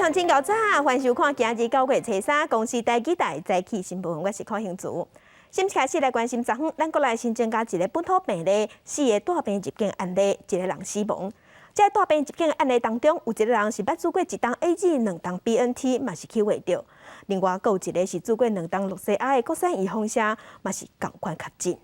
上真高早，欢迎收看今日9月初3，公司台记台早起新闻，我是柯兴竹。先开始来关心昨昏，咱国内新增加一个本土病例，4个大病入境案例，一个人死亡。在大病入境案例当中，有一个人是捌做过1档 AZ、2档 BNT， 嘛是去未着。另外，还有一个是做过2档6CR的国产预防车，嘛是同款确诊。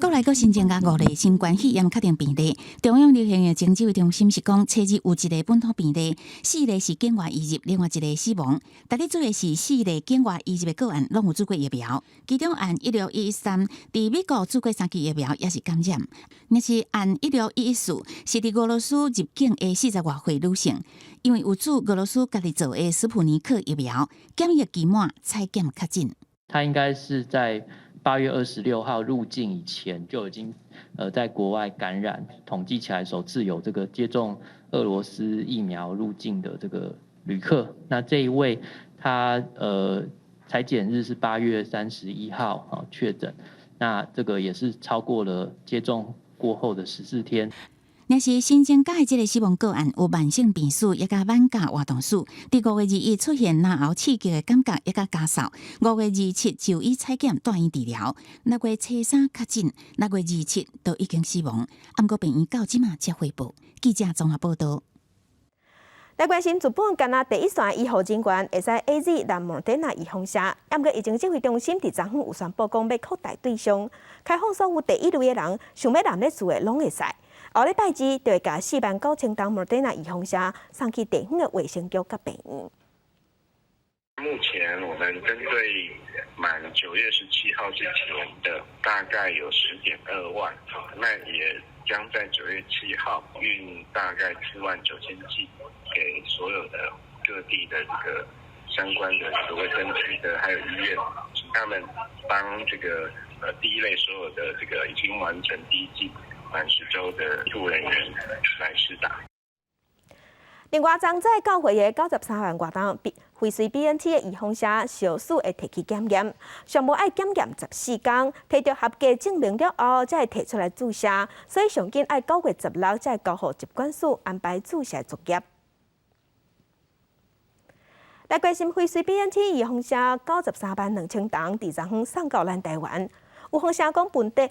国内阁新增加5例新冠肺炎确定病例，中央流行疫情指挥中心是讲，初日有1个本土病例，4例是境外移入，另外1个死亡。大家做的是4例境外移入的个案，拢有做过疫苗，其中按16113伫美国做过3期疫苗，也是感染。若是按16114是伫俄罗斯入境的40多岁女性，因为有做俄罗斯家己做的斯普尼克疫苗，检疫期满采检确诊。他应该是在8月26号入境以前就已经在国外感染，统计起来首次有这个接种俄罗斯疫苗入境的这个旅客。那这一位他采检日是8月31号确诊，那这个也是超过了接种过后的14天。若是新增加的这个死亡个案有慢性病史，也甲慢假活动史，伫5月21出现脑后刺激的感觉，也甲加扫。5月27就医采检断医治疗，6月初3确诊，6月27都已经死亡。不过病院到即马才汇报。记者综合报道。来关心，日本敢若第一线医护人员会使 AZ 蓝莫德纳预防车，不过疫情指挥中心伫昨昏有宣布讲要扩大对象，开放所有第一类的人想要蓝咧做的拢会使。后礼拜二就会甲49000档莫德纳预防车送去地方的卫生局甲病院。目前我们针对满9月17号之前的大概有10.2万，那也将在9月7号运大概49000剂给所有的各地的这个相关的这个卫生局的还有医院，请他们帮这个第一类所有的这个已经完成第一剂满10周的医护人员来施打。另外，昨在教会的93万外档辉瑞 BNT 的预防车小数会提去检验，上无爱检验14天，摕到合格证明了后，才会摕出来注射，所以上紧爱9月16才会交予疾管署安排注射作业。来关心辉瑞 BNT 预防车93万2000档，伫昨昏送到咱台湾。有风声讲本地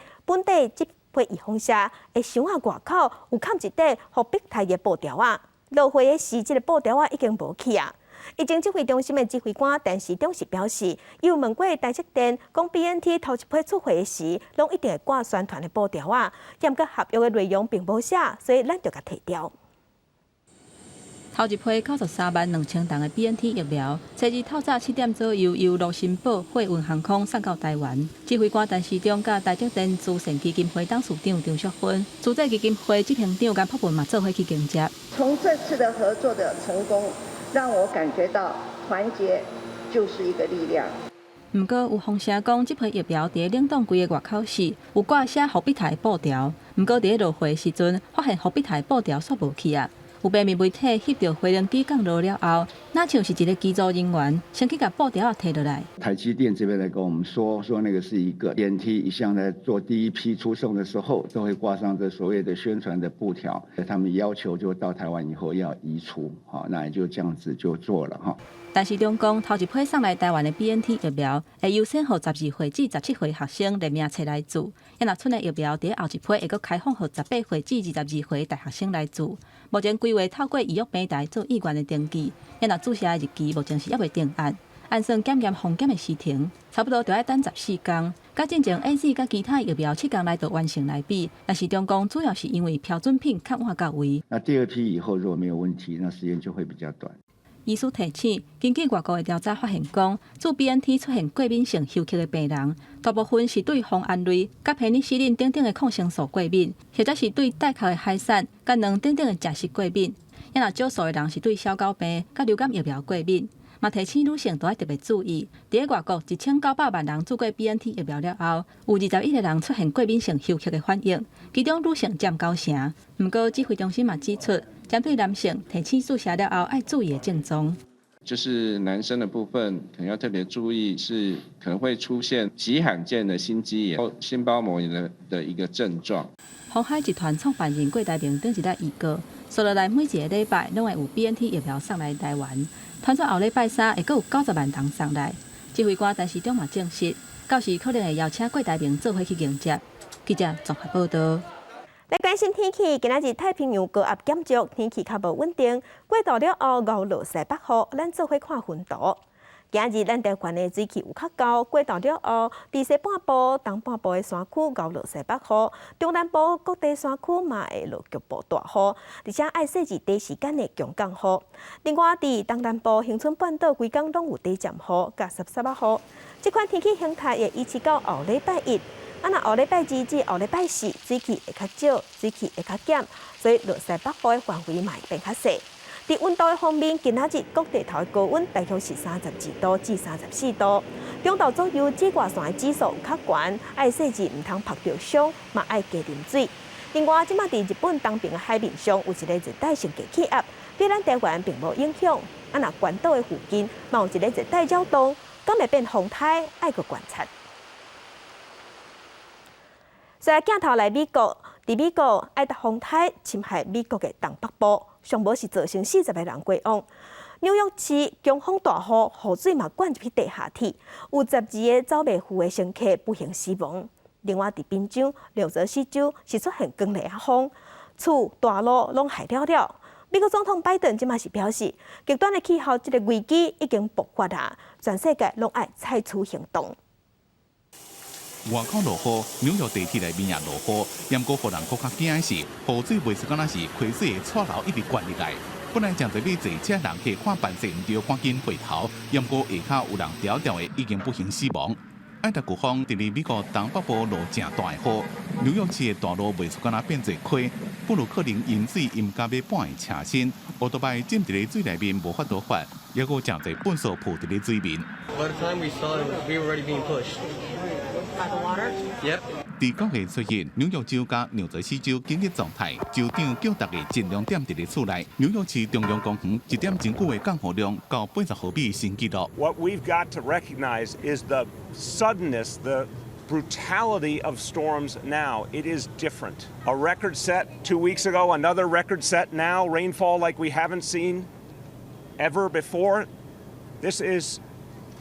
这批预防车的箱仔外口有嵌一块防壁台的布条啊。落会的时，这个布条已经无去啊。疫情指挥中心的指挥官陈时中是表示，伊有问过台积电，讲 BNT 头一批出货的时，拢一定会挂宣传的布条啊，但个合约的内容并无写，所以咱就甲摕掉。头一批93万2000档的 BNT 疫苗，初日透早7点左右由卢森堡货运航空送到台湾。指挥官陈时中甲台积电资产基金会董事长张淑芬、资产基金会执行长甘朴文嘛做伙去迎接。从这次的合作的成功，让我感觉到团结就是一个力量。不过有风声讲，这批疫苗伫冷冻柜的外口时有挂写伏笔台布条，不过伫落货时阵发现伏笔台布条煞无去啊。有平面媒体翕到飞龙机降落了后，那像是一个机组人员先去把布条摕落来。台积电这边来跟我们说那个是一个 BNT 一向在做第一批出送的时候，都会挂上这所谓的宣传的布条，他们要求就到台湾以后要移除，好，那也就这样子就做了哈。但是中共头一批送来台湾的 BNT 疫苗，会优先予12岁至17岁学生列名册来做。因若剩的疫苗伫后一批会阁开放予18岁至22岁大学生来做。目前规划透过医药平台做意愿的登记，因若注射的日期目前是还未定案。按算检验封检的时程，差不多就要等14天。甲进前 AZ 甲其他疫苗7天来就完成来比，但是中共主要是因为标准品较晚到位。那第2批以后如果没有问题，那时间就会比较短。医师提醒，根据外国的调查发现，讲做 BNT 出现过敏性休克的病人，大部分是对磺胺类、甲皮尼西林等等的抗生素过敏，或者是对带壳的海产、甲卵等等的食食过敏。也若少数的人是对小狗病、甲流感疫苗过敏。嘛提醒女性都要特别注意，伫外国1900万人做过 BNT 疫苗了后，有21个人出现过敏性休克的反应，其中女性占9成。不过指挥中心嘛指出，针对男性提醒注射了后要注意的症状。就是男生的部分，可能要特别注意，是可能会出现极罕见的心肌炎、心包膜炎的一个症状。鸿海集团创办人郭台铭等一日预告，接下来每一个礼拜拢会有 BNT 疫苗送来台湾，传出后礼拜三会阁有90万人送来。指挥官陈时中嘛证实，到时可能会邀请各大名做伙去迎接。记者综合报道。来关心天气，今仔日太平洋高压减弱，天气较无稳定。过到了后，牛落西北雨，咱做伙看云图。今日咱台湾的水气有较高，过到了后，伫西半部、东半部的山区牛落西北雨，中南部各地山区嘛会落局部大雨，而且爱细致短时间的强降雨。另外，伫东南部、恒春半岛规工拢有短暂雨，甲湿雨。这款天气形态会维持到后礼拜一。若后礼拜2至后礼拜4，水气会较少，水气会较减，所以落西北雨的范围嘛会变较细。伫温度的方面，今仔日各地头的高温大约是32度至34度，中昼左右紫外线的指数有较悬，爱细致唔通晒着伤，嘛爱加啉水。另外，即马伫日本东边的海面上有一个热带性低气压，对咱台湾并无影响。若关岛的附近嘛有一个热带扰动，敢会变风台，爱个观察。所以镜头来美国，伫美国爱达风台侵害美国的东北部，上无是造成40个人过亡。纽约市强风大雨，雨水嘛灌入去地下铁，有12个走袂赴的乘客不幸死亡。另外，伫宾州、纽泽西州是出现强烈风，厝、大路拢害了。美国总统拜登即马是表示，极端的气候这个危机已经爆发啊，全世界拢爱采取行动。外口落雨，纽约地铁内面也落雨，不过互人更较惊的是，雨水袂是敢若是溪水的错流一直灌入来。本来正在要坐车人客看办事，唔着赶紧回头，不过下骹有人条条的已经不幸死亡。爱达飴风伫咧美国东北部落正大的雨，纽约市的大路袂出敢若变做溪，不如可能淹水淹到要半个车身，乌多摆浸伫咧水内面无法度翻，还佫正侪粪扫铺伫咧水面。By the time we saw it, we were already being pushed. By the water? Yep. 伫9月出现纽约州甲纽泽西州紧急状态，州长叫大家尽量踮伫咧厝内。纽约市中央公园1点真久的降雨量到80毫米新纪录。What we've got to recognize is the suddenness, the brutality of storms now. It is different. A record set 2 weeks ago, another record set now. Rainfall like we haven't seen ever before. This is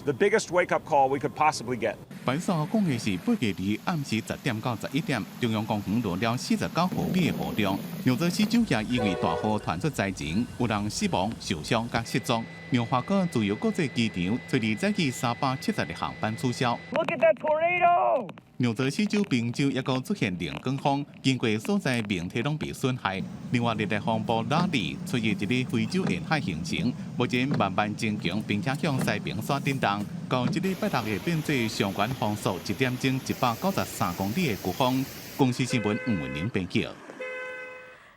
the biggest wake-up call we could possibly get. 白沙讲的是8月2暗时10点到11点，中央公园落了49毫米的雨量。纽泽西州也因为大雨传出灾情，有人死亡、受伤甲失踪。纽华哥自由国际机场随日早起370个航班取消。Look at that tornado! 纽泽西州宾州也佫出现冷光风，经过所在命体拢被损害。另外，热带风暴拉里出现伫咧非洲沿海形成，目前慢慢增强，并且向西平线震动。到即礼拜6会变做上悬风速1点钟193公里的飴风。公司新闻吴文玲编辑。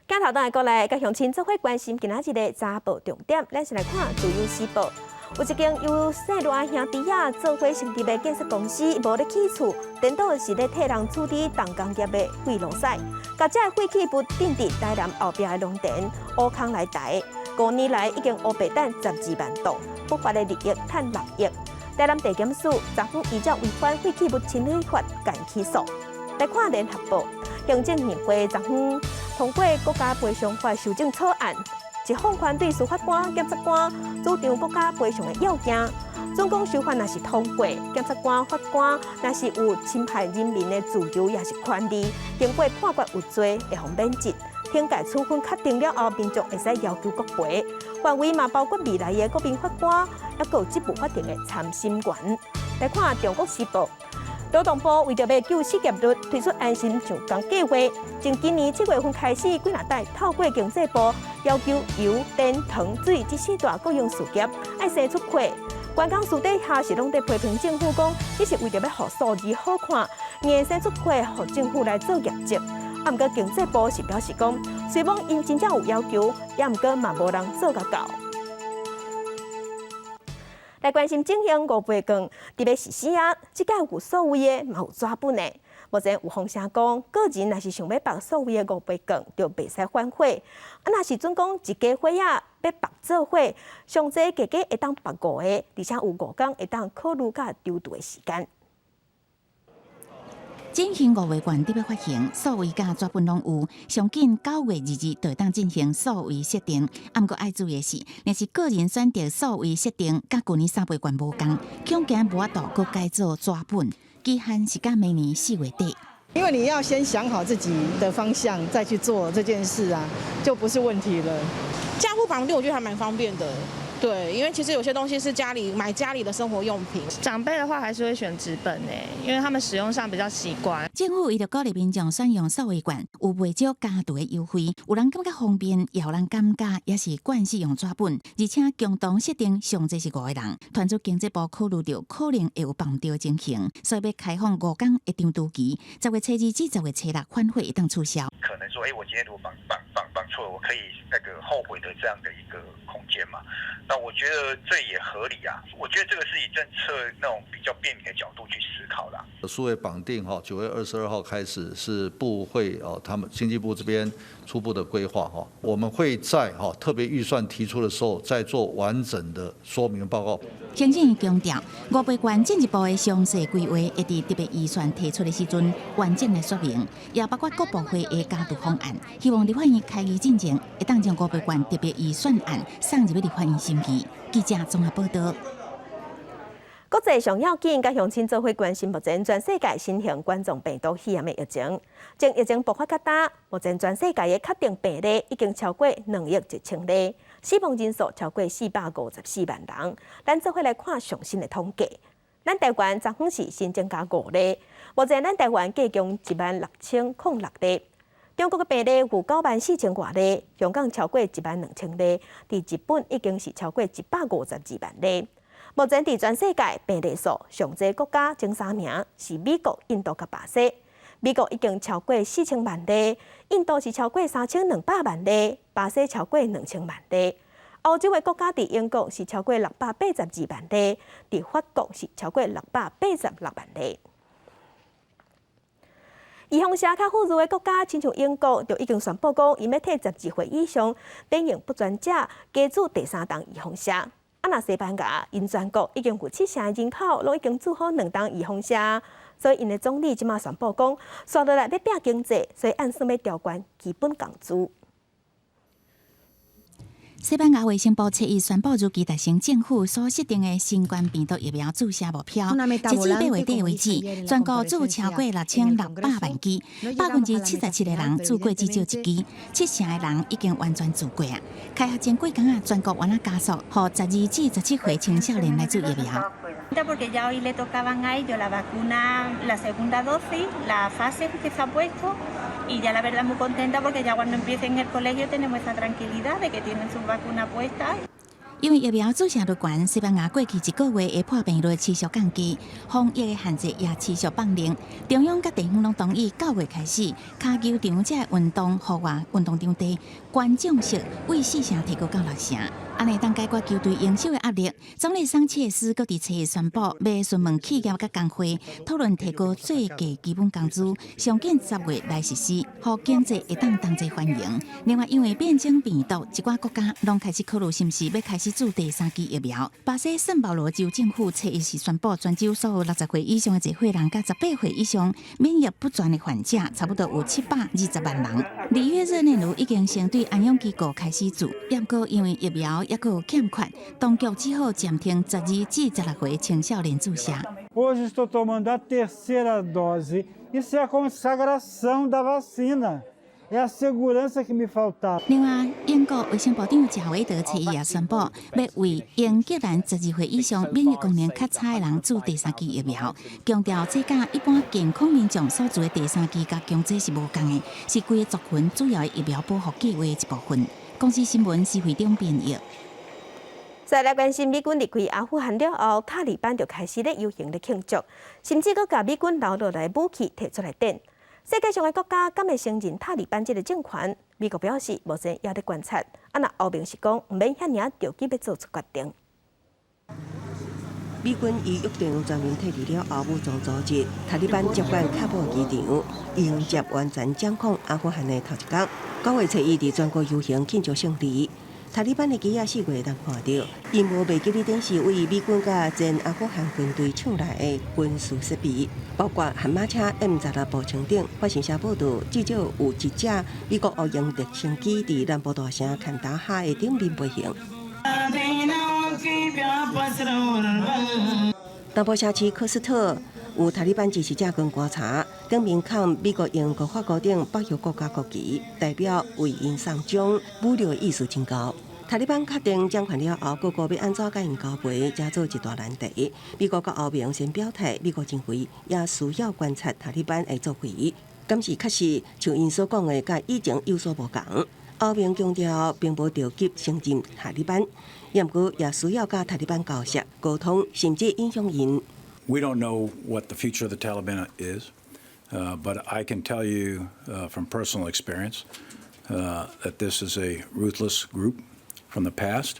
镜头倒来过来，甲乡亲做伙关心今仔日的早报重点，咱先来看《自由时报》。有一间由姓赖兄弟仔做伙成立的建设公司，无咧起厝，颠倒是咧替人处理重工业的废炉屎，甲这废弃物定伫台南后壁的农田乌坑来台，5年来已经乌白等12万吨，不法的利益赚6亿。台南地检署昨昏依照违反废弃物清理法甲起诉。来看《联合报》，行政院会昨昏通过国家赔偿法修正草案，一放宽对司法官、检察官主张国家赔偿的要件。总共修法若是通过，检察官、法官若是有侵害人民的自由也是权利，经过判决有罪，会互免职。听解处分确定了后，民众会使要求国赔。范围嘛包括未来的国民法官，也有职务法庭的参审权。来看《中国时报》。劳动部为着要救失业率，推出安心上工计划。从今年7月份开始，几若代透过经济部要求油、电、糖、水这4大国营事业爱生出货。官工私底下是拢在批评政府讲，这是为着要互数字好看，硬生出货，互政府来做业绩。不过经济部是表示讲，虽讲因真正有要求，也不过嘛无人做甲到。来关心正向5倍券，特别实施啊，即届有所谓的嘛有纸本的。目前有风声讲，个人若是想要绑所谓的5倍券，就袂使反悔。若是准讲一家伙仔要绑做伙，上济加会当绑5个，而且有5天会当考虑甲抽除的时间。进行5月份特别发行，所位甲绝本拢有，上紧9月2日就当进行所位设定。毋过爱注意的是，若是个人选择所位设定，甲去年3月份无同，恐惊无法度搁改做绝本，期限是甲明年4月底。因为你要先想好自己的方向，再去做这件事啊，就不是问题了。家户绑定我觉得还蛮方便的。对，因为其实有些东西是买家里的生活用品。长辈的话还是会选纸本因为他们使用上比较习惯。政府伊就鼓励民众选用数位券，有袂少加图的优惠，有人感觉方便，也有人感觉也是惯习用纸本，而且共同设定上侪是5个人。团组经济部考虑到可能会有绑掉情形，所以要开放5天一张图期，10月初2至10月初6返回一档促销。可能说，我今天如果绑错了，我可以后悔的这样的一个空间嘛。那我觉得这也合理啊。我觉得这个是以政策那种比较便民的角度去思考啦。数位绑定9月22号开始是部会他们经济部这边初步的规划我们会在特别预算提出的时候再做完整的说明报告。行政院强调，5月份进一步的详细规划会伫特别预算提出的时阵完整来说明，也包括各部会的加图方案，希望立法院开议进前，会当将5月份特别预算案送入立法院审议。记者综合报道。国际上要紧，甲乡亲做伙关心目前全世界新型冠状病毒肺炎的疫情。从疫情爆发到大，目前全世界的确定病例已经超过2亿1,000例，死亡人数超过454万人。咱做伙来看上新的统计。咱台湾昨昏是新增加5例，目前咱台湾计共16006例。中国的病例有94000多例，香港超过12000例，伫日本已经是超过152万例。目前伫全世界病例数上济国家前3名是美国、印度甲巴西。美国已经超过4000万例，印度是超过3200万例，巴西超过2000万例。欧洲的国家伫英国是超过682万例，伫法国是超过686万例。预防社较富裕的国家，亲像英国，就已经宣布讲，伊要替12岁以上典型不全者加注第3档预防针。那西班牙，因全国已经有7成的人口拢已经做好2档预防针，所以因的总理即马宣布讲，刷落来要拼经济，所以按算要调悬基本工资。西班牙卫生部7日宣布，如期达成政府所设定的新冠病毒疫苗注射目标。截至8月底为止，全国注超过6600万剂，77%的人注过至少1剂，7成的人已经完全注过啊。开学前几天全国完了加速，予12至17岁青少年来注疫苗。Porque ya hoy le tocaban a ellos la vacuna, la segunda dosis, la fase que se ha puesto y ya la verdad muy contenta porque ya cuando empiecen el colegio tenemos esa tranquilidad de que tienen sus vacunas puestas. 因为疫苗注射率悬，西班牙过去1个月的破病率持续降低，防疫的限制也持续放零。中央甲地方拢同意9月开始，骹球场这运动户外运动场地观众席为4成提高到6成，安尼当解决球队营收的压力。总理桑切斯搁伫7日宣布，要询问企业甲工会讨论提高最低基本工资，上紧10月来实施，互经济会当同齐反映。另外，因为变种病毒，一寡国家拢开始考虑是毋是要开始注第3剂疫苗。巴西圣保罗州政府7日是宣布，全州所有60岁以上的集会人，甲18岁以上免疫不全的患者，差不多有720万人。2月热内卢已经先对安养机构开始注，不过因为疫苗也有欠缺，当局只好暂停12至16岁青少年注射。Hoje estou tomando a terceira dose. Isso é a consagração da vacina. É a segurança que me faltava. 另外，英国卫生部长贾维德7日也宣布，要为英格兰12岁以上免疫功能较差的人注第3剂疫苗，强调这甲一般健康民众所注的第3剂甲强制是无共的，是规个族群主要的疫苗保护计划的一部分。公司新闻是会长编译。再来关心美军离开阿富汗了后，塔利班就开始咧游行咧庆祝，甚至佫甲美军留落来武器摕出来顶。世界上的国家敢会承认塔利班这个政权？美国表示目前也在观察。那欧盟是讲唔免遐尔着急要做出决定。美军以约定全面退离了后，武装组织塔利班接管喀布尔机场，迎接完全掌控阿富汗的头一天。9月7日伫全国游行庆祝胜利。塔利班的机啊4月当看到，因无未记的电视为美军甲前阿富汗军队抢来的军事设备，包括悍马车 M16步枪等。法新社报道，至少有1架美国乌鹰直升机伫南部大城坎达哈的顶面飞行。南部城市科斯特有塔利班支持者跟观察，顶面扛美国、英国、法国等北约国家国旗，代表为因送奖，武力意识真高。塔利班确定掌权了后，各国要安怎甲因交陪，加做一大难题。美国甲欧盟先表态，美国认为也需要观察塔利班的作为，敢是确实像因所讲的，甲以前有所无同。欧盟强调并无着急承认塔利班，不过也需要甲塔利班交涉、沟通，甚至影响因。We don't know what the future of the Taliban is, but I can tell you from personal experience that this is a ruthless group from the past,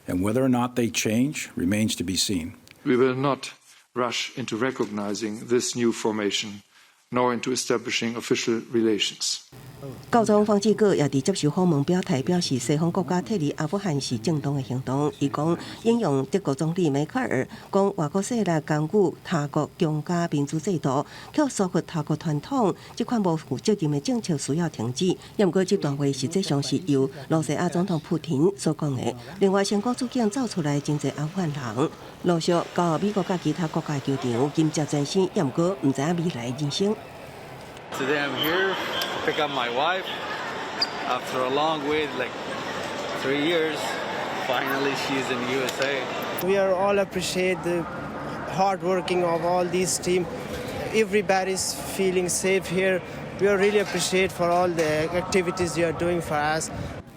and whether or not they change remains to be seen. We will not rush into recognizing this new formation, nor into establishing official relations. 教宗方济各也伫接受访问表态，表示西方国家脱离阿富汗是正当的行动。伊讲引用德国总理梅克尔讲，外国势力根据他国强加民主制度，却疏忽他国传统，这款无负责任的政策需要停止。不过，这段话实际上是由罗西亚总统普京所讲的。另外，成功出境走出来真侪阿富汗人，陆续到美国甲其他国家球场迎接战胜，不过唔知影未来人生。Today I'm here to pick up my wife. After a long wait, like 3 years, finally she's in the USA. We are all appreciate the hard working of all these team. Everybody's feeling safe here. We are really appreciate for all the activities you are doing for us.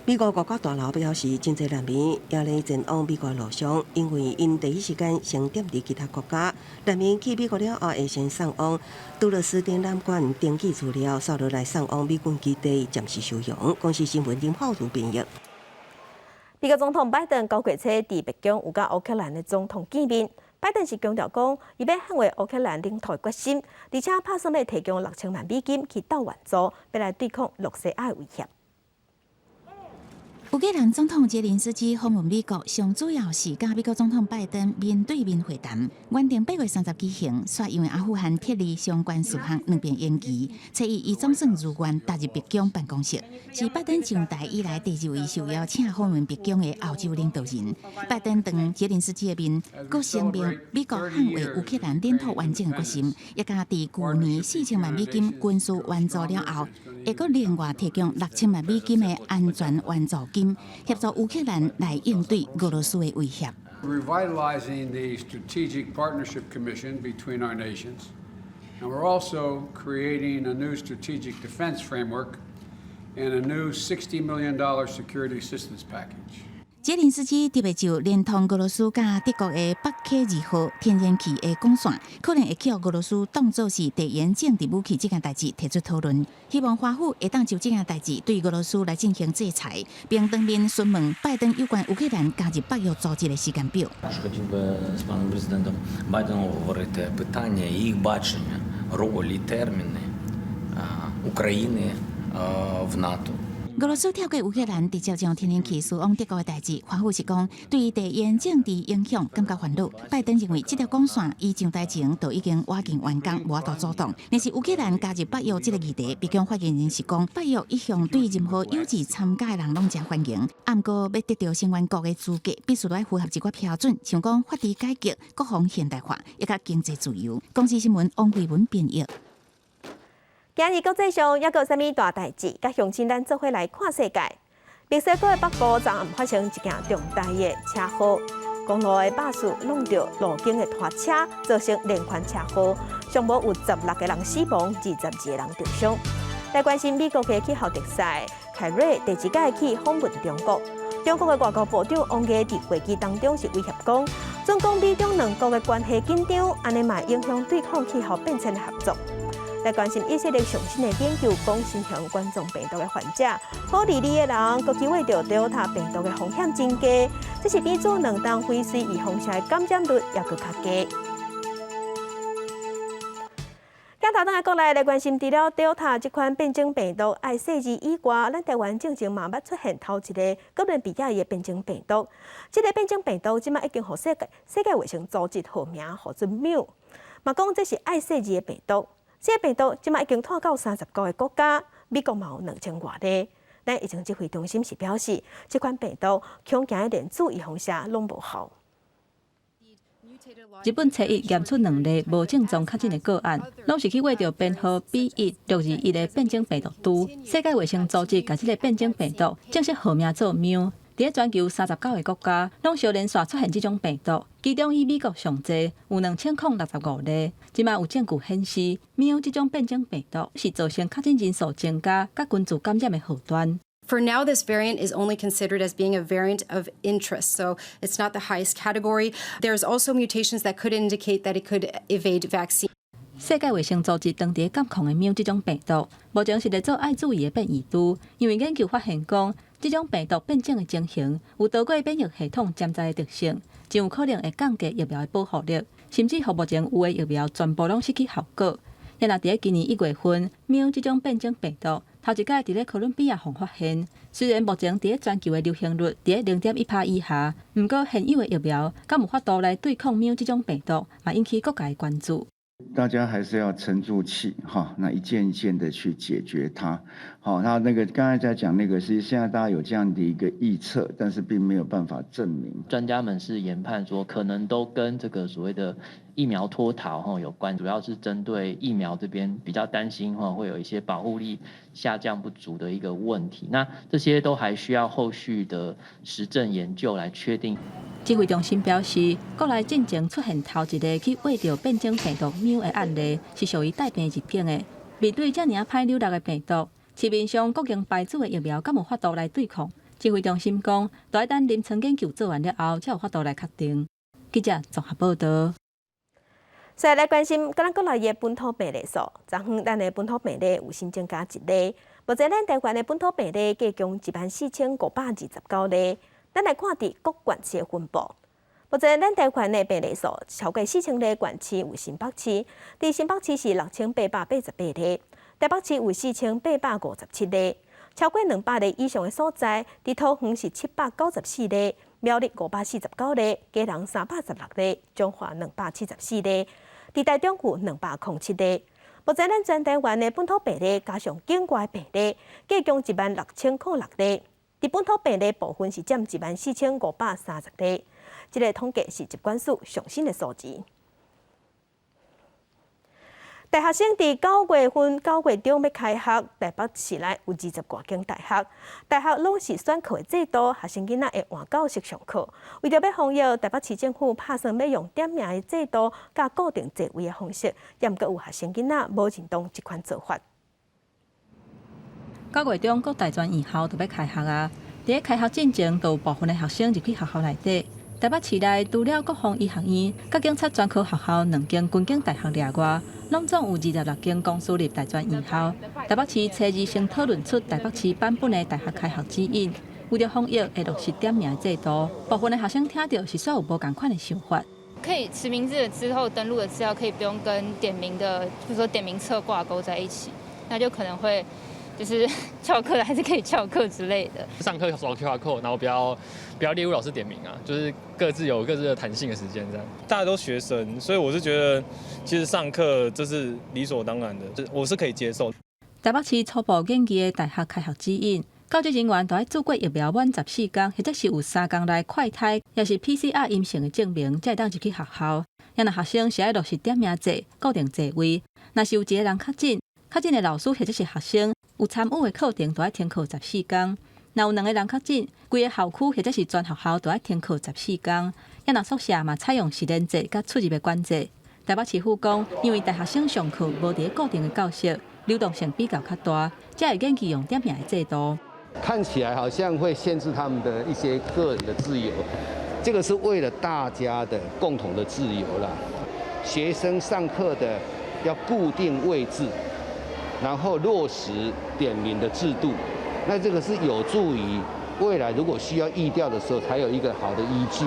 美国外交大楼表示，真侪难民也咧前往美国路上，因为因第一时间先点伫其他国家。难民去美国了后，会先送往杜勒斯展览馆登记资料，sau đó来送往美军基地暂时收容。公司新闻林浩如编译。美国总统拜登9月初伫北京有甲乌克兰的总统见面。拜登是强调讲，伊要捍卫乌克兰领土的决心，而且打算要提供6000万美金去斗援助，要来对抗洛西亚的威胁。乌克兰总统泽连斯基访问美国，上主要是甲美国总统拜登面对面会谈，原定8月30举行，却因为阿富汗脱离相关事项2遍延期。初一，伊总算如愿踏入北京办公室，是拜登上台以来第2位受邀请访问北京的欧洲领导人。拜登当泽连斯基的面，佮声明美国捍卫乌克兰领土完整的决心，也甲伫去年4000万美金军事援助了后，会佮另外提供6000万美金的安全援助金。协助乌克兰来应对俄罗斯的威胁。Revitalizing the Strategic Partnership Commission between our nations, and we're also creating a new strategic defense framework and a new $60 million security assistance package. 泽连斯基特别就连同俄罗斯甲德国的北溪2号天然气的管线，可能会去俄罗斯当作是地缘政治武器这件代志提出讨论，希望华府会当就这件代志对俄罗斯来进行制裁，并当面询问拜登有关乌克兰加入北约组织的时间表。Хотів би з паном президентом Байденом говорити питання і їх бачення, ролі, терміни України в НАТО. 俄罗斯跳过乌克兰，直接将天然气输往德国的代志，华府是讲对于地缘政治影响感觉烦恼。拜登认为这条管线以上台前就已经挖尽完工，无法度阻挡。但是乌克兰加入北约这个议题，北京发言人是讲北约一向对任何有志参加的人拢真欢迎。不过要得到成员国的资格，必须来符合一个标准，像讲法治改革、国防现代化，以及经济自由。公司新闻王慧文编译。今日国际上还阁有啥物大代志？甲乡亲咱做伙来看世界。墨西哥的北部昨暗发生一件重大的车祸，公路的巴士弄到路经的拖车，造成连环车祸，上无有16个人死亡，22个人重伤。来关心美国的气候特使凯瑞第2届去访问中国。中国的外交部长王毅伫会议当中是威胁讲，总讲美中2国的关系紧张，安尼嘛影响对抗气候变迁的合作。来关心以色列上新的研究，讲新型冠状病毒的患者，好离离的人，各机会着 Delta 病毒的风险增加，这是比做2档辉瑞预防下的感染率也搁较低。今头等下国内来关心，除了 Delta 这款变种病毒爱细字以外，咱台湾正嘛捌出现头一个哥伦比亚的变种病毒。这个变种病毒即马已经互世界卫生组织号名号做疼，嘛讲这是爱细字的病毒。这个病毒即马已经传到39个国家，美国嘛有2000多例。咱疫情指挥中心是表示，这款病毒恐惊连注意防下拢无效。日本初一验出2例无症状确诊的个案，拢是去挖到编号 B1621的变种病毒株。世界卫生组织把这个变种病毒正式号名做疼。在全球39个国家，拢小连续出现这种病毒，其中以美国上济，有2065例。即马有证据显示，疼这种变种病毒是造成确诊人数增加、甲群组感染的祸端。For now, this variant is only considered as being a variant of interest, so it's not the highest category. There's also mutations that could indicate that it could evade vaccine. 世界卫生组织当地监控的疼这种病毒，目前是在做爱注意的变异株，因为研究发现讲，这种病毒变种的情形有多过免疫系统潜在的特性，真有可能会降低疫苗的保护力，甚至乎目前有的疫苗全部拢失去效果。也若伫今年1月份，疼这种变种病毒头一届伫咧哥伦比亚发现，虽然目前伫咧全球的流行率伫咧0.1%以下，不过现有的疫苗敢有法度来对抗疼这种病毒，嘛引起各界关注。大家还是要沉住气哈，那一件一件的去解决它。好，那个刚才在讲那个是现在大家有这样的一个臆测，但是并没有办法证明。专家们是研判说，可能都跟这个所谓的疫苗脱逃有关，主要是针对疫苗这边比较担心会有一些保护力下降不足的一个问题。那这些都还需要后续的实证研究来确定。指挥中心表示，国内进前出现头一个去挖到变种病毒疼的案例，是属于带病入境的。面对这尔歹流落的病毒，市面上各经排除的疫苗，敢有法度来对抗？指挥中心讲，都要等临床研究做完了后，才有法度来确定。记者综合报道。再来关心，咱国内的本土病例数，昨昏咱的本土病例有新增加1例，目前咱台湾的本土病例计共14529例。咱来看伫各县市的分布，目前咱台湾的病例数超过4000例，县市有新北市，伫新北市是6888例，台北市有4857例，超过200例以上的所在，伫桃园是794例，苗栗549例，基隆316例，彰化274例，伫台中有207例。目前咱全台湾的本土病例加上境外病例，计共16006例。伫本土病例部分是占14530例，这个统计是疾管署上新的数字。大学生伫9月份9月中要开学，台北市内有20多间大学，大学拢是选课的制度，学生囡仔会换教室上课。为着要防疫，台北市政府打算要用点名的制度，甲固定座位的方式，也毋过有学生囡仔无认同这款做法。9月中，各大专院校都要开学啊！伫开学进前，就有部分的学生入去学校内底。台北市内除了国防医学院、甲警察专科学校2间军警大学例外，拢总有26间公私立大专院校。台北市初二先讨论出台北市版本的大学开学指引，为了防疫，会落实点名制度。部分的学生听到是煞有无共款的想法。可以实名制了之后，登录的资料可以不用跟点名的，比如说点名册挂钩在一起，那就可能会。就是翘课还是可以翘课之类的。上课扫 QR code， 然后不要列入老师点名啊，就是各自有各自的弹性的时间这样。大家都学生，所以我是觉得其实上课这是理所当然的，我是可以接受。台北市初步研究的大学开学指引，教职人员都要做过疫苗满14天，或者是有3天内快筛，也是 PCR 阴性的证明，才会当入去学校。也若学生是要落实点名制、固定座位，若是有一个人确诊的老师或者是学生。有参与的课程都要停课14天，若有2个人确诊，规个校区或者是全学校都要停课14天。也若宿舍嘛采用实联制甲出入的管制。台北市府讲，因为大学生上课无伫固定的教室，流动性比较较大，才会研究用点名的制度。看起来好像会限制他们的一些个人的自由，这个是为了大家的共同的自由啦。学生上课的要固定位置。然后落实点名的制度，那这个是有助于未来如果需要疫调的时候，才有一个好的依据。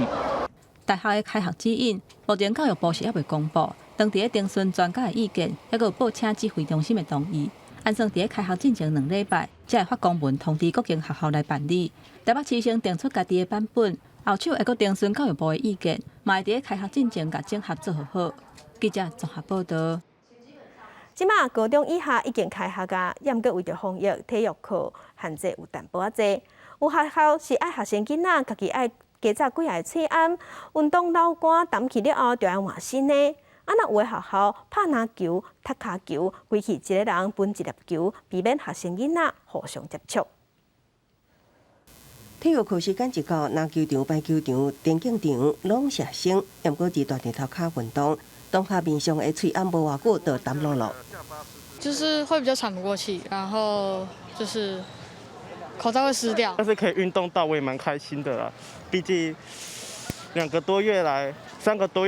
大学的开学指引，目前教育部是还未公布，当地评选专家的意见，还有报请指挥中心的同意，按算伫开学进前2礼拜，才会发公文通知各间学校来办理。台北市先定出家己的版本，后手会阁听询教育部的意见，嘛会伫开学进前甲整合做好。记者综合报道。即马高中以下已经开学啊，严格为着防疫，体育课限制有淡薄仔济。有学校是爱学生囡仔家己爱加早几下喙暗，运动流汗澹去了后就要换新的。啊，若有的学校拍篮球、踢骹球，规气一个人分一粒球，避免学生囡仔互相接触。体育课时间一到，篮球场、排球场、电竞场拢是学生，毋过伫大电头骹运动，当下面上的喙暗无偌久就澹落落。就是会比较喘不过气，然后就是口罩会湿掉。但是可以运动到，我也蛮开心的啦。毕竟3个多月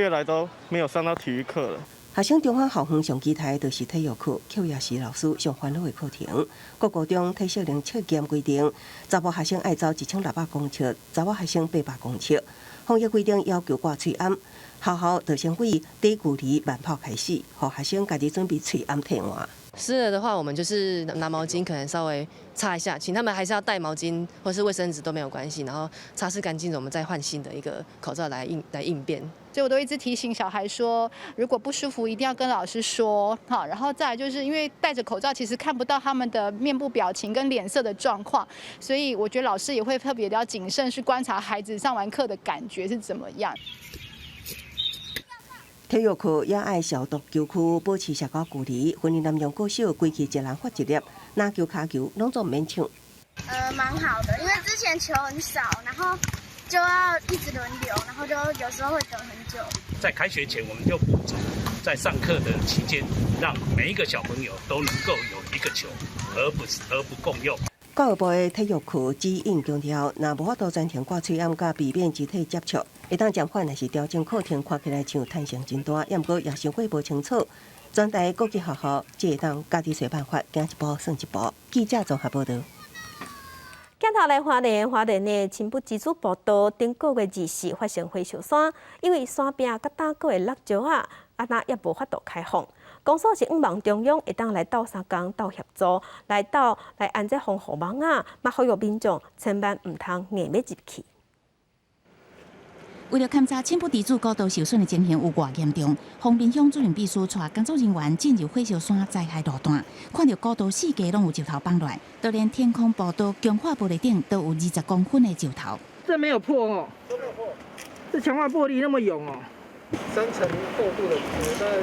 来都没有上到体育课了。学生中华校园上期待就是体育课，课业时老师上烦恼的课程。各高中体适能测验规定，查某学生爱走1600公尺，查某学生800公尺。防疫规定要求挂喙暗，学校就先为低距离慢跑开始，让学生家己准备喙暗替换。湿了的话，我们就是拿毛巾，可能稍微擦一下，请他们还是要带毛巾或是卫生纸都没有关系，然后擦拭干净了，我们再换新的一个口罩来应变。所以我都一直提醒小孩说，如果不舒服一定要跟老师说，好，然后再来就是因为戴着口罩，其实看不到他们的面部表情跟脸色的状况，所以我觉得老师也会特别的要谨慎，去观察孩子上完课的感觉是怎么样。体育课也爱消毒球区，保持社交距离。训练内容过少，规气一人发一粒，篮球、卡球拢做勉强。蛮好的，因为之前球很少，然后就要一直轮流，然后就有时候会等很久。在开学前，我们就补足，在上课的期间，让每一个小朋友都能够有一个球，而不共用。教育部的体育课指引强调，若无法度暂停挂喙暗，甲避免肢体接触，会当暂缓，若是调整课程，看起来像弹性真大，毋过也伤过无清楚。全台各级学校只会当家己想办法，行一步算一步。记者综合报道。镜头来花莲的青埔基础步道，顶个月24发生火烧山，因为山壁甲打过的落石啊，那也无法度开放。公所是望中央会当来斗相共、斗协助，来安这防护网啊，嘛呼吁民众千万唔通硬要入去。为了勘察青埔地主高度受损的情形有偌严重，丰滨乡主任秘书带工作人员进入火烧山灾害路段，看到高度4家拢有石头放乱，就连天空步道强化玻璃顶都有20公分的石头。这没有破哦，都没有破，这强化玻璃那么勇哦。3层厚度的，大概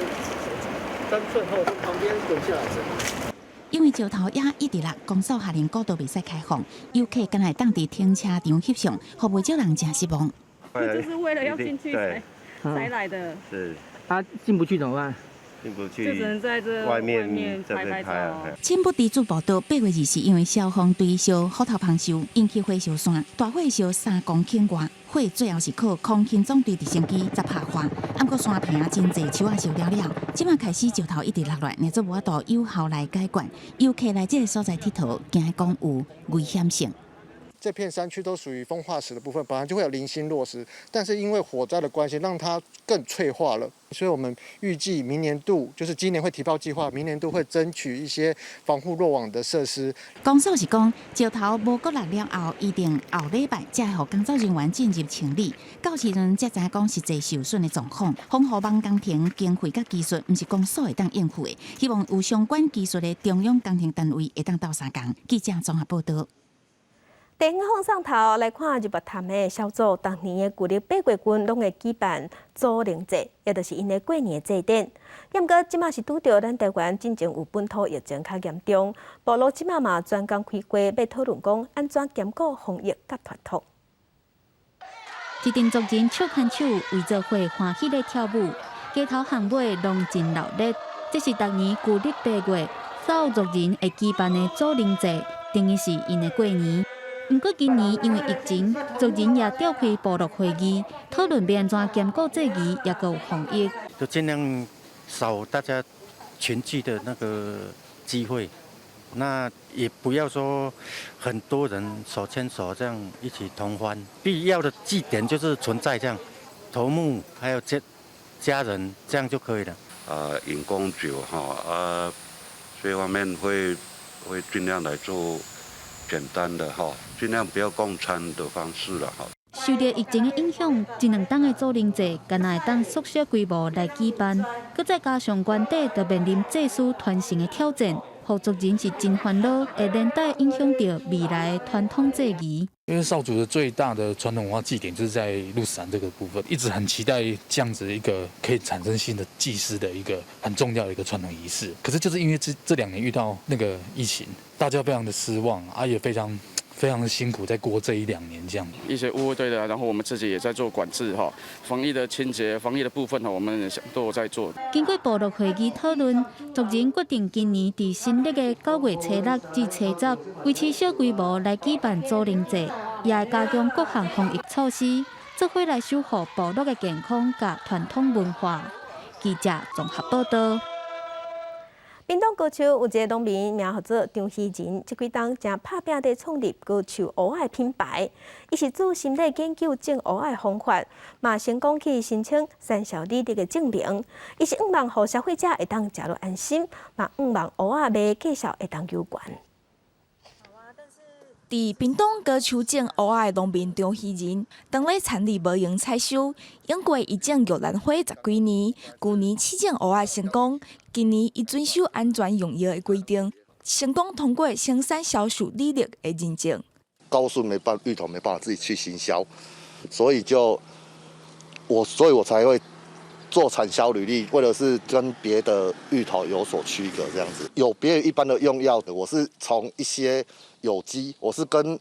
3寸厚，旁边滚下来的。因为石头也一直落，公所下令高度袂使开放，游客敢来当地停车场翕相，互袂少人真失望。就是为了要进去才来的。是。进不去怎么办？进不去，就只能在这外面拍照。青埔地主步道8月20日，因为消防堆烧火头旁烧，引起火烧山，大火烧3公顷外，火最后是靠空气总队直升机才拍化。不过山坪真侪树仔烧了了，即马开始石头一直落来，乃做无法度有效来解决。游客来这个所在佚佗，惊讲有危险性。这片山区都属于风化石的部分，本来就会有零星落石，但是因为火灾的关系，让它更脆化了。所以我们预计明年度，就是今年会提报计划，明年度会争取一些防护漏网的设施。公所是讲，石头无搁落了后，一定后礼拜才会予工作人员进入清理，到时阵才知讲实际受损的状况。防护网工程经费甲技术，毋是公所会当应付的，希望有相关技术的中央工程单位会当斗相共。记者综合报道。电影放上头来看日月潭的小组，当年的旧历八月份拢会举办祖灵节，也就是因的过年祭典。不过即马是拄着咱台湾真正有本土疫情较严重，部落即马嘛专工开会要讨论讲安怎兼顾防疫甲传统。一群族人手牵手为做伙欢喜地跳舞，街头巷尾拢真热闹。这是逐年旧历8月所有族人会举办的祖灵节，等于是因的过年。不过今年因为疫情，族人也召开部落会议，讨论要安怎兼顾这仪，也有防疫。就尽量少大家群聚的那个机会，那也不要说很多人手牵手这样一起同欢。必要的祭典就是存在这样，头目还有家人这样就可以了。人工酒这方面会尽量来做简单的尽量不要共餐的方式了受到疫情的影响，一两档的组人制，敢若会当缩小规模来举办，搁再加上原底就面临技术传承的挑战，互族人是真烦恼，会连带影响到未来的传统祭仪。因为少族的最大的传统文化祭典就是在鹿石山这个部分，一直很期待这样子一个可以产生新的祭祀的一个很重要的一个传统仪式。可是就是因为这2年遇到那个疫情，大家非常的失望也非常的辛苦，在过这1、2年这样。一些误会对的，然后我们自己也在做管制防疫的清洁、防疫的部分我们都有在做。经过部落会议讨论，族人决定今年在新历的9月初6至初10，维持小规模来举办组人制，也会加强各项防疫措施，做伙来守护部落的健康甲传统文化。记者综合报道。屏东高手有一个农民名叫做张希仁，这几冬正拍拼地创立高手蚵仔品牌。伊是做心理研究种蚵仔方法，嘛成功去申请产销履历的证明。伊是希望互消费者会当食落安心，嘛希望蚵仔卖介绍会当有关。伫屏东高手种蚵仔的农民张希仁，当咧田里无用采收，用过伊种玉兰花10几年，去年试种蚵仔成功，今年伊遵守安全用药的规定，成功通过生产销售履历的认证。高顺芋头没办法自己去行销，所以我才会做产销履历，为了是跟别的芋头有所区隔，这样子有别于一般的用药的，我是从一些有机，我是跟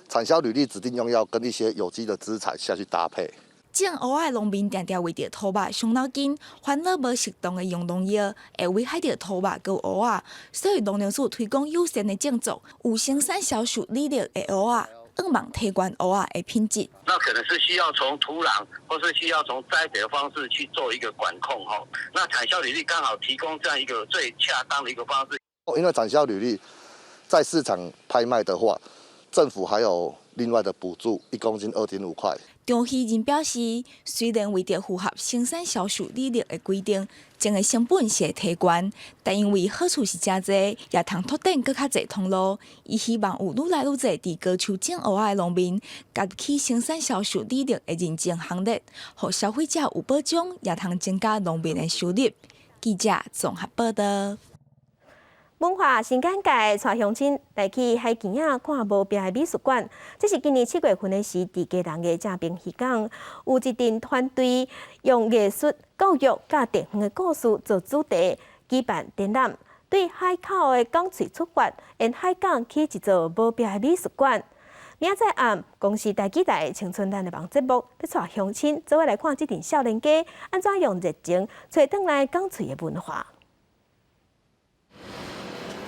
产销履历指定用药跟一些有机的资产下去搭配。种蚵仔农民常常为着土地伤脑筋，烦恼无适当的用农药，会危害到土地跟蚵仔，所以农粮署推广友善的种植，有生产销售履历的蚵仔，希望提高蚵仔的品质。那可能是需要从土壤或是需要从栽培的方式去做一个管控那产销履历刚好提供这样一个最恰当的一个方式。因为产销履历在市场拍卖的话，政府还有另外的补助，1公斤2.5块。张希仁表示，虽然为着符合生产销售履历的规定，种的成本是会提高，但因为好处是真侪，也通拓展更较侪通路。伊希望有愈来愈侪伫高手种蚵仔的农民，加入去生产销售履历的认证行列，互消费者有保障，也通增加农民的收入。记者综合报道。文化新简介带乡亲来去海墘仔看无边的美术馆，这是今年7月份的时，伫嘉南的正滨渔港，有一阵团队用艺术、教育、甲地方的故事做主题，举办展览，对海口的港嘴出发，沿海港去一座无边的美术馆。明仔载暗，公司台记台青春咱的网节目，要带乡亲做伙来看这阵少年家安怎用热情找转来港嘴的文化。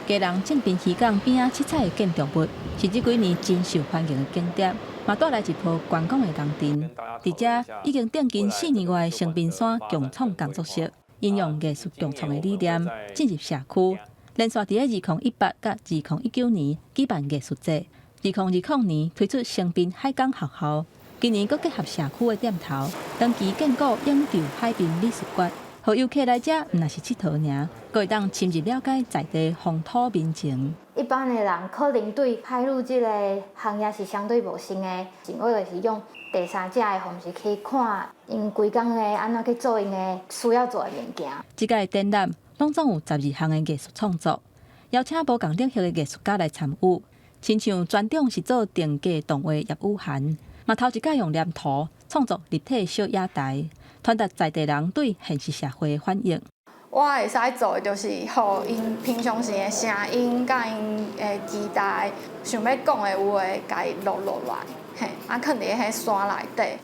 嘉南正滨渔港边仔七彩的建筑物，是这几年真受欢迎的景点，嘛带来一波观光的人潮。伫这已经订近4年外的成滨山共创工作室，应用艺术共创的理念进入社区，连续伫咧2018甲2019年举办艺术节，2020年推出成滨海港学校，今年佫结合社区的点头，长期建构永昼海滨美术馆。互游客来遮，毋若是佚佗尔，佫会当深入了解在地风土民情。一般的人可能对海陆这个行业是相对陌生的，我就是用第三者的方式去看因规工的安怎去做因的需要做的物件。这届展览拢总有12项的艺术创作，邀请无同领域的艺术家来参与，亲像专长是做定格动画叶武涵，嘛头一届用黏土创作立体小野台。传达在地人对现实社会的反应。我会使做的就是，互因平常时的声音，甲因的期待，想要讲的话，甲伊录落来，藏伫迄山内底。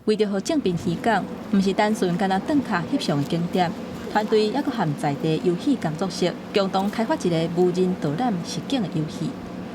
为着互正滨渔港，毋是单纯干那登卡翕相的景点，团队还佫和在地游戏工作室共同开发一个无人导览实景的游戏。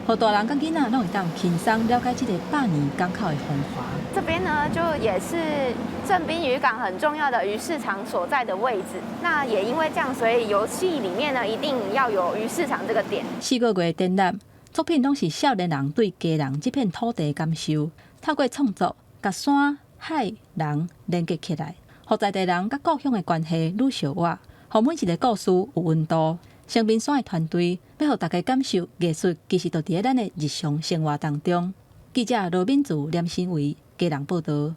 互大人甲囡仔拢会当轻松了解这个100年港口的风华。这边呢，就也是正滨渔港很重要的鱼市场所在的位置。那也因为这样，所以游戏里面呢，一定要有鱼市场这个点。4个月的展览作品拢是少年人对嘉南这片土地的感受，透过创作，甲山海人连接起来，互在地人甲故乡的关系愈相活，让每一个故事有温度。成品线的团队要让大家感受艺术其实就伫咱的日常生活当中。记者罗敏慈、连新维家人报道。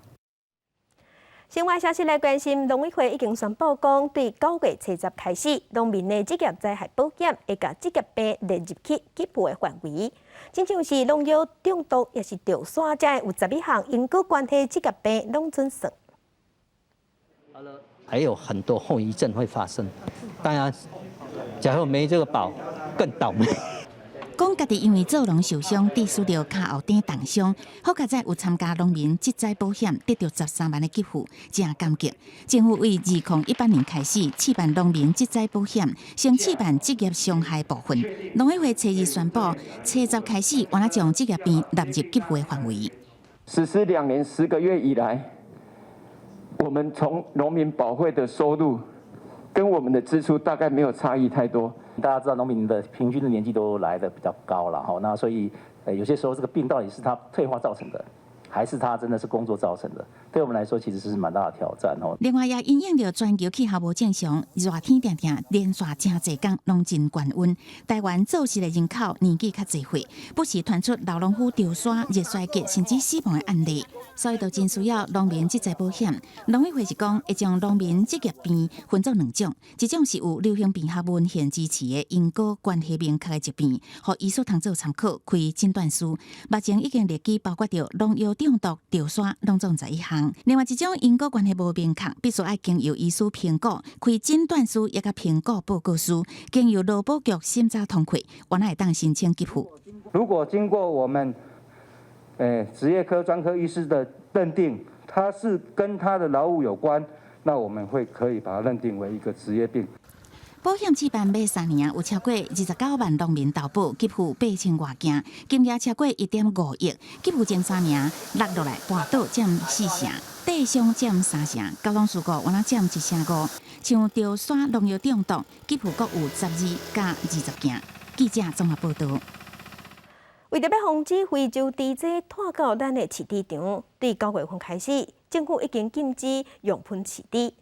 生活消息来关心，农委会已经宣布讲，对9月初10开始，农民的职业灾害保险会甲职业病列入去给付的范围。亲像是农药中毒，也是掉沙这有11项因果关系职业病拢准算。还有很多后遗症会发生，当然，假如没这个保，更倒霉。讲家己因为做农受伤，致使着脚后顶冻伤，好佳在有参加农民职灾保险，得到13万的给付，真感激。政府为2018年开始试办农民职灾保险，先试办职业伤害部分。农委会初日宣布，初10开始，完了将职业病纳入给付的范围。实施2年10个月以来，我们从农民保会的收入跟我们的支出大概没有差异太多。大家知道农民的平均的年纪都来得比较高了哈，那所以有些时候这个病到底是他退化造成的，还是他真的是工作造成的？对我们来说其实是蛮大的挑战哦。另外也因应着全球气候无正常，热天定定连续真侪天拢真高温，台湾做事的人口年纪较侪岁，不时传出老农夫掉沙、热衰竭甚至死亡的案例，所以就真需要农民职灾保险。农委会是讲会将农民职业病分作2种，一种是有流行病学文献支持的因果关系明确的疾病，互医师通做参考，开诊断书。目前已经列举包括着农药中毒、掉沙，拢总11项。另外一种因果关系无明确，必须要经由医师评估，开诊断书也甲评估报告书，经由劳保局审查通过，原来会当申请给付。如果经过我们职业科专科医师的认定，它是跟他的劳务有关，那我们可以把它认定为一个职业病。保险试办满3年，有超过29万农民投保，给付8000外件，金额超过1.5亿，给付前3名落落来，跋倒占4成，地伤占3成，交通事故原来占1成5。像掉沙、农药中毒，给付各有12加20件。记者综合报道。为着要防止非洲猪瘟拖到咱的饲猪场，对9月份开始，政府已经禁止用喷饲猪。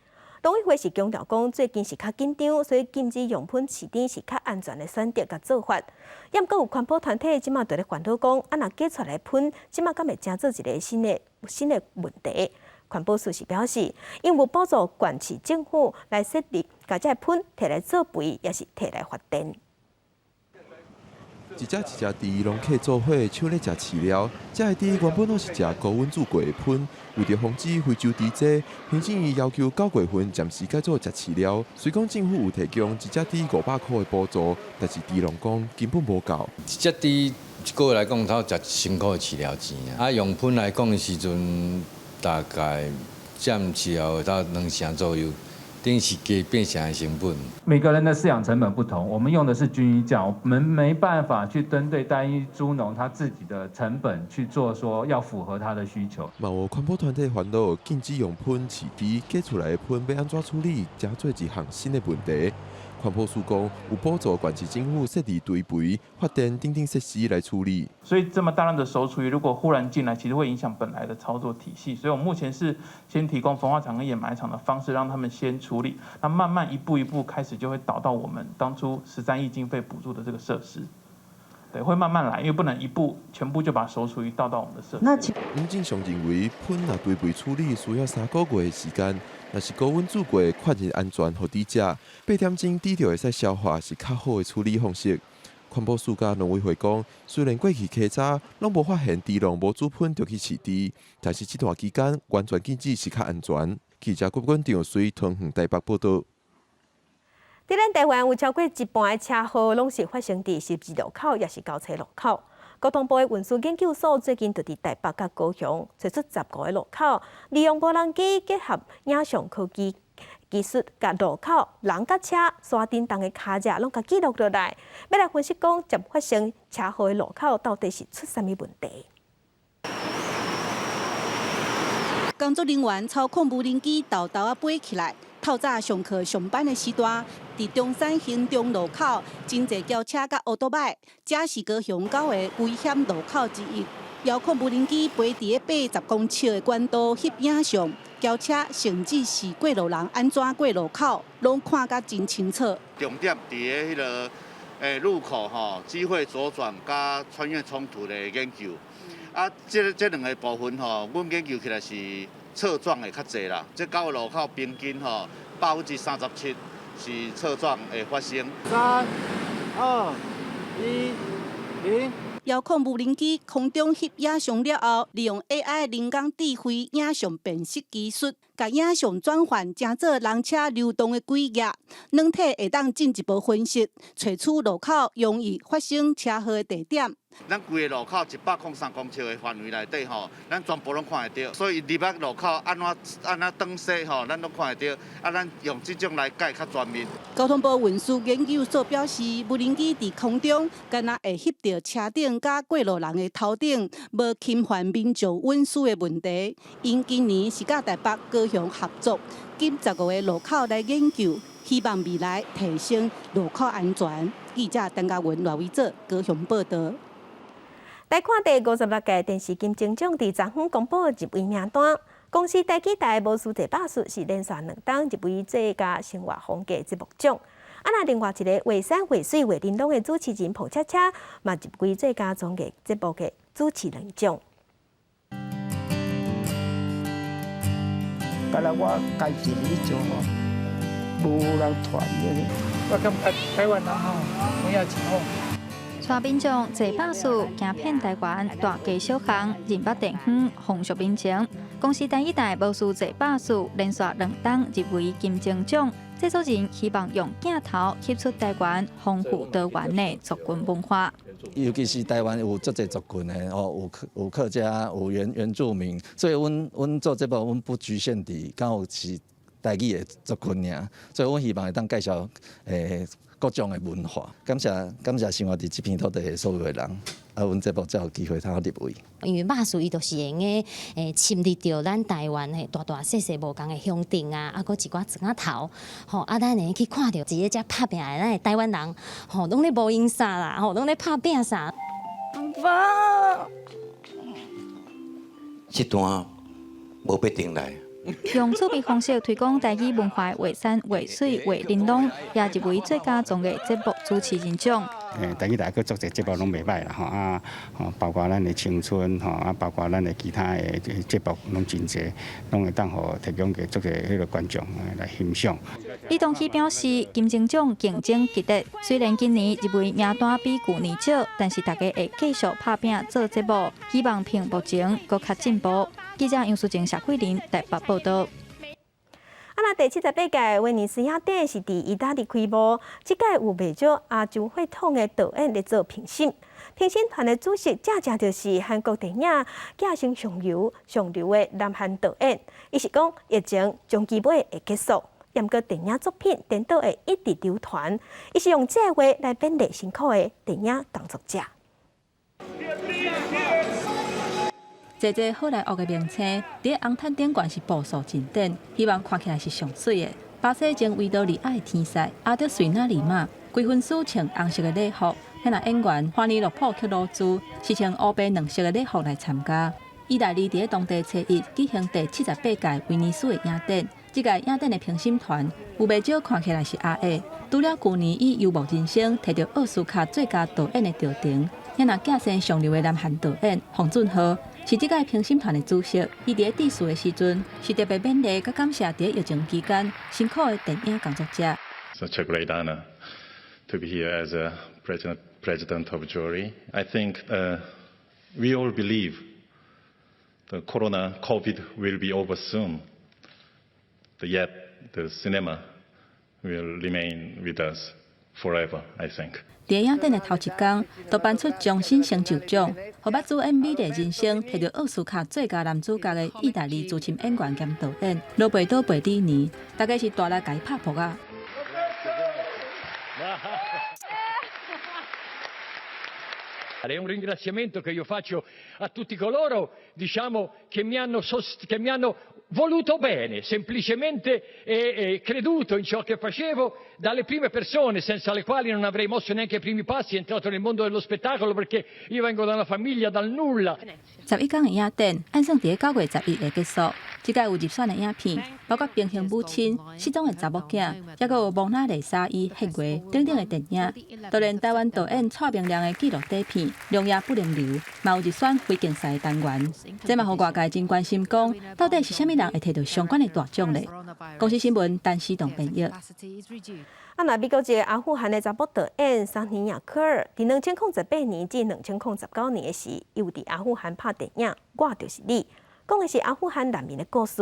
农委会是强调讲，最近是较紧张，所以禁止用喷饲猪是较安全的选择甲做法。也毋过有环保团体即马在咧烦恼讲，啊若加出来喷，即马敢会成做一个新的问题。环保署是表示，因有补助县市政府来设立，甲这喷摕来做肥，也是摕来发电。一只猪拢客做伙手咧食饲料，这个猪原本都是食高温煮过的喷，为着防止非洲猪瘟，行政院要求9月份暂时改做食饲料。虽讲政府有提供一只猪500块的补助，但是猪农讲根本无够。一只猪一个月来讲，它食1000块的饲料钱啊。用喷来讲的时阵，大概占饲料到2成左右。等于是加变成的成本。每个人的饲养成本不同，我们用的是均一价，我们没办法去针对单一猪农他自己的成本去做说要符合他的需求。嘛有环保团体烦恼禁止用喷饲猪，加出来的喷要安怎处理，加做一项新的问题。环保署讲有补助县市政府设立堆肥、发电等等设施来处理。所以这么大量的熟厨余，如果忽然进来，其实会影响本来的操作体系。所以我们目前是先提供焚化厂跟掩埋场的方式，让他们先处理，那慢慢一步一步开始就会导到我们当初13亿经费补助的这个设施。对，会慢慢来，因为不能全部就把熟厨余倒到我们的设施。民警上认为，喷若堆肥处理需要3个月的时间，若是高温煮过，确认安全互猪食，8点钟猪就会使消化，是较好的处理方式。环保署甲农委会讲，虽然过去稽查拢无发现猪农无煮喷就去饲猪，但是这段期间完全禁止是较安全。记者郭冠长随桃园台北报道。伫咱台湾有超过一半的车祸拢是发生伫十字路口，也是交叉路口。交通部的运输研究所最近就伫台北甲高雄找出15个路口，利用无人机结合影像科技技术，甲路口人甲车刷叮当的卡架拢甲记录落来，要来分析讲，接发生车祸的路口到底是出啥物问题？工作人员操控无人机豆豆啊飞起来。透早上课上班的时段，伫中山兴中路口，真侪轿车甲奥多摆，这是高雄9个危险路口之一。遥控无人机飞伫80公尺的高度翕影像，轿车甚至是过路人安怎过路口，拢看甲真清楚。重点伫个路口机会左转加穿越冲突的研究。这两个部分阮研究起来是侧撞的较侪啦。这9个路口平均37%是侧撞会发生。3、2、1、0。遥控无人机空中翕影像了后，利用 AI 人工智慧影像辨识技术，把影像转换成做人车流动的轨迹，软体会当进一步分析，找出路口容易发生车祸的地点。咱规个路口103公尺的范围内底咱全部拢看得到，所以入捌路口安怎转西咱拢看得到。咱用这种来解较全面。交通部运输研究所表示，无人机伫空中敢若会翕到车顶甲过路人的头顶，无侵犯民众隐私的问题。因今年是甲台北、高雄合作，今15个路口来研究，希望未来提升路口安全。记者陈嘉文、赖伟做高雄报道。来看第56届电视金钟奖，伫昨昏公布入围名单。公司台记台无输1把数，是连续2档入围最佳生活风格节目奖。那另外一个画山画水画玲珑的主持人彭恰恰，嘛入围最佳综艺节目的主持人奖。本来我家己去做无人传的。我感觉台湾人我也真好。蔡炳忠、谢百树、行遍台湾大街小巷，人捌地方，风俗民情。公司第一代无输谢百树，连续2档入围金钟奖。制作人希望用镜头翕出台湾丰富多元的族群文化。尤其是台湾有足侪族群的有客家、有原住民，所以阮做这部，阮不局限伫刚好是台语的族群尔，所以阮希望会当介绍各种的文化。感谢生活伫这片土地的所有的人，阮这部才有机会通入围。因为马术伊就是用个侵入到咱台湾的大大细细无共的乡镇啊，啊，搁一寡庄仔头，咱会去看到一个遮拍拼的咱的台湾人，拢咧无影啥啦，拢咧拍拼啥。爸，这段无必定来。用趣味方式推广台语文化，画山画水画玲珑，也入围最佳综艺节目主持人奖。台语台个做者节目拢袂歹啦，包括咱的青春包括咱的其他的节目拢真济，拢会当互提供给做者迄个观众来欣赏。李东熙表示，金钟奖竞争激烈，虽然今年入围名单比旧年少，但是大家会继续拍拼做节目，希望比目前搁较进步。记者杨淑静、谢慧玲台北报道。那第78届威尼斯雅典是伫意大利开幕，这届有不少亚洲血统的导演来做评审。评审团的主席正正就是韩国电影寄生上流的南韩导演，伊是讲疫情将期尾会结束，但个电影作品颠倒会一直流传。伊是用这话来勉励辛苦的电影工作者。这好莱坞的名称，伫红毯顶悬是步数真短，希望看起来是上水的。巴西前维多利亚的天使阿德瑞纳里马，规分丝穿红色的礼服，迄那演员华尼洛普克罗兹是穿乌白2色的礼服来参加。意大利伫当地初一举行第78届威尼斯的影展，这届影展的评审团有不少看起来是阿伯，除了去年以《游牧人生》摕到奥斯卡最佳导演的调停，迄那寄生上流的南韩导演洪俊豪。是这届评审团的主席，伊伫致辞的时阵，是特别勉励甲感谢伫疫情期间辛苦的电影工作者。Such a great honor to be here as a president of jury. I think we all believe the COVID will be over soon. Yet the cinema will remain with us forever, I think. 伫影展的头一天，就颁出终身成就奖，互捌主演《美丽人生》摕到奥斯卡最佳男主角的意大利资深演员兼导演罗贝多·贝蒂尼，大概是大力甲伊拍扑啊！ È un ringraziamento che io faccio a tutti coloro, diciamo, che mi hanno voluto bene, semplicemente creduto in ciò che facevo dalle prime persone, senza le quali non avrei mosso neanche i primi passi, entrato nel mondo dello spettacolo, perché io vengo da una famiglia dal nulla. 11天的影展按算伫9月11日结束，这届有入选的影片，包括《平行母亲》、失踪的查某囝，也佮有《蒙娜丽莎与黑月》等等的电影，就连台湾导演蔡明亮的纪录底片《良夜不能留》，嘛有入选非竞赛单元。这嘛互外界真关心，讲到底是虾米人会摕到相关的大奖呢？公司新闻陈思栋编译。那美国一个阿富汗的查甫导演桑尼亚科尔，伫2008年至2019年的时，伊有伫阿富汗拍电影《我就是你》，讲的是阿富汗难民的故事。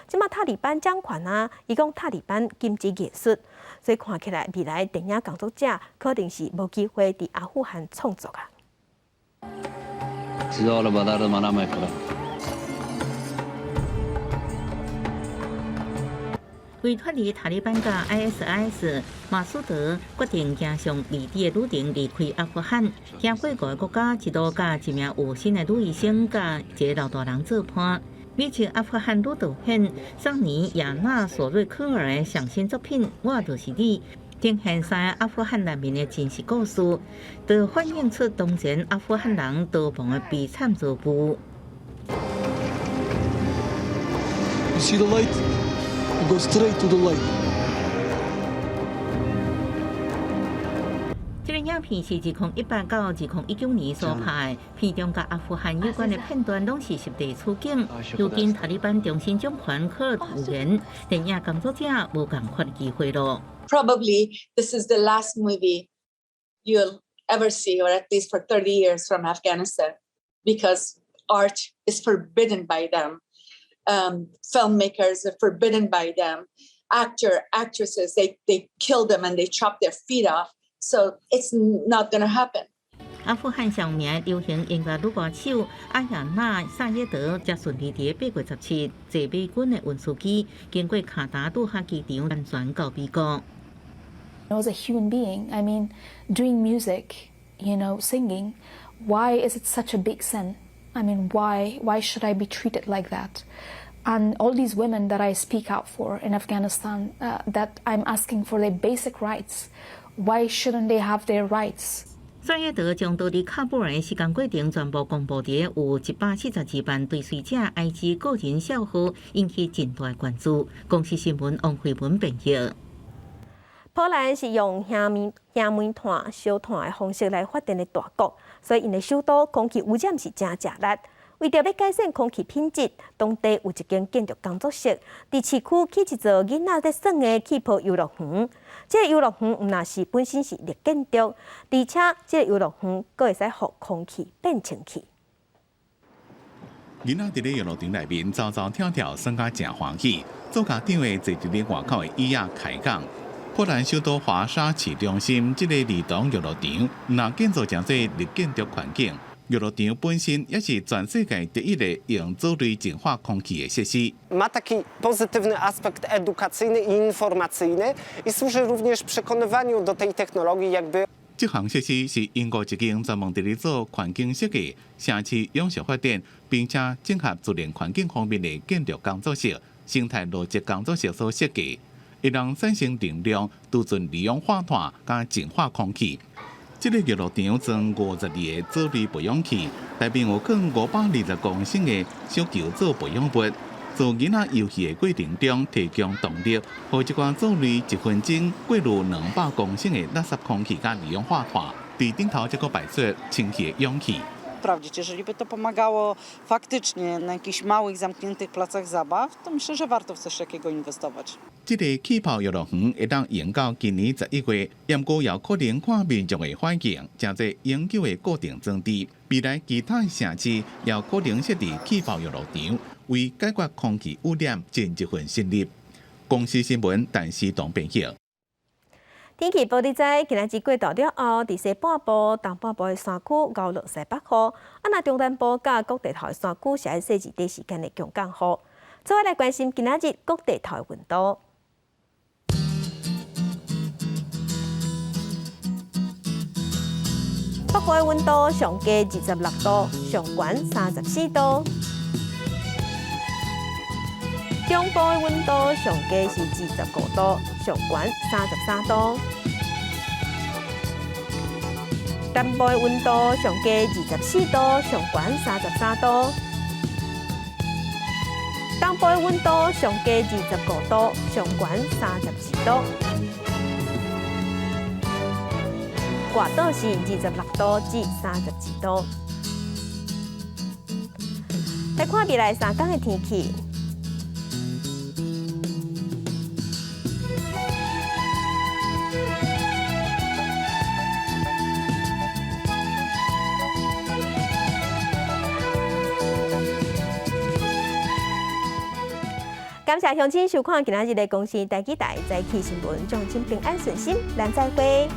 即马塔利班掌权啊，伊讲塔利班禁止艺术，所以看起来未来电影工作者可能是无机会伫阿富汗创作啊。为脱离塔利班甲 ISIS， 马苏德决定行上离地的旅程离开阿富汗，经过5个国家，一度甲一名有心的女医生甲一个老大人做伴。美籍阿富汗女导演桑尼亚纳索瑞科尔的上新作品《我就是你》，呈现3个阿富汗难民的真实故事，就反映出当前阿富汗人逃亡的悲惨遭遇。Go straight to the light. 这个影片是2018到2019年所拍，片中甲阿富汗有关的片段拢是实地处境。如今塔利班重新掌权，可有言电影工作者无共款的机会咯。Probably this is the last movie you'll ever see, or at least for 30 years from Afghanistan, because art is forbidden by them. Filmmakers are forbidden by them. Actresses, they kill them and they chop their feet off. So it's not going to happen. 阿富汗上名流行音乐女歌手阿雅娜·萨耶德，则顺利伫8月17坐美军的运输机，经过卡达杜哈机场安全到美国。As a human being, I mean, doing music, singing, why is it such a big sin? I mean, why should I be treated like that? And all these women that I speak out for in Afghanistan, that I'm asking for their basic rights, why shouldn't they have their rights? 萨耶德将到伫喀布尔的时间过程全部公布伫有142万追随者 IG 个人账号，引起真大关注。公司新闻王慧文编译。波兰是用兄妹团、小团的方式来发展的大国，所以因的首都空气污染是真热力。为着要改善空气品质，当地有一间建筑工作室伫市区起一座囡仔在耍的气泡游乐园。这个游乐园毋但是本身是绿建筑，而且这个游乐园阁会使互空气变清气。囡仔伫咧游乐场内面走走跳跳，耍甲真欢喜。做家长的坐伫咧外口的椅仔开讲。波兰首都华沙市中心这个儿童游乐场，那建造真侪绿建筑环境。游乐场本身也是全世界第一个用藻类净化空气的设施。Ma taki pozytywny aspekt edukacyjny i informacyjny i służy również przekonywaniu do tej technologii jakby. 这项设施是英国一间专门伫咧做环境设计、城市永续发展，并且整合自然环境方面的建筑工作室、生态逻辑工作室所设计，会让产生能量储存利用化碳加净化空气。这个游乐场装52个藻类培养器，内面有放520公升的小球藻培养物，在囡仔游戏的过程中提供动力，让这款藻类1分钟过入200公升的垃圾空气加利用化碳，在顶头这个摆出清气的氧气。Sprawdzić, jeżeli by to pomagało faktycznie na jakichś małych, zamkniętych placach zabaw, to myślę, że warto w coś takiego inwestować. 这个气泡游乐园会当延到今年11月，不过也可能看民众的反应，真侪永久的固定装置。未来其他城市也可能设置气泡游乐场，为解决空气污染尽一份心力。公司新闻陈思栋编译。天气报你知，今日过到了后，伫西半部、东半部的山区有落西北雨，那中南部甲各地头的山区是喺细日短时间的强降雨。再来关心今仔日各地头的温度。北部的温度上低26度，上悬34度。中部的温度上低是25度，上悬33度。南部的温度上低24度，上悬33度。东部的温度上低25度，上悬32度。外岛是26度至32度。来看未来3天的天气。感谢乡亲收看今仔日的公视台记台早起新闻，祝亲平安顺心，咱再会。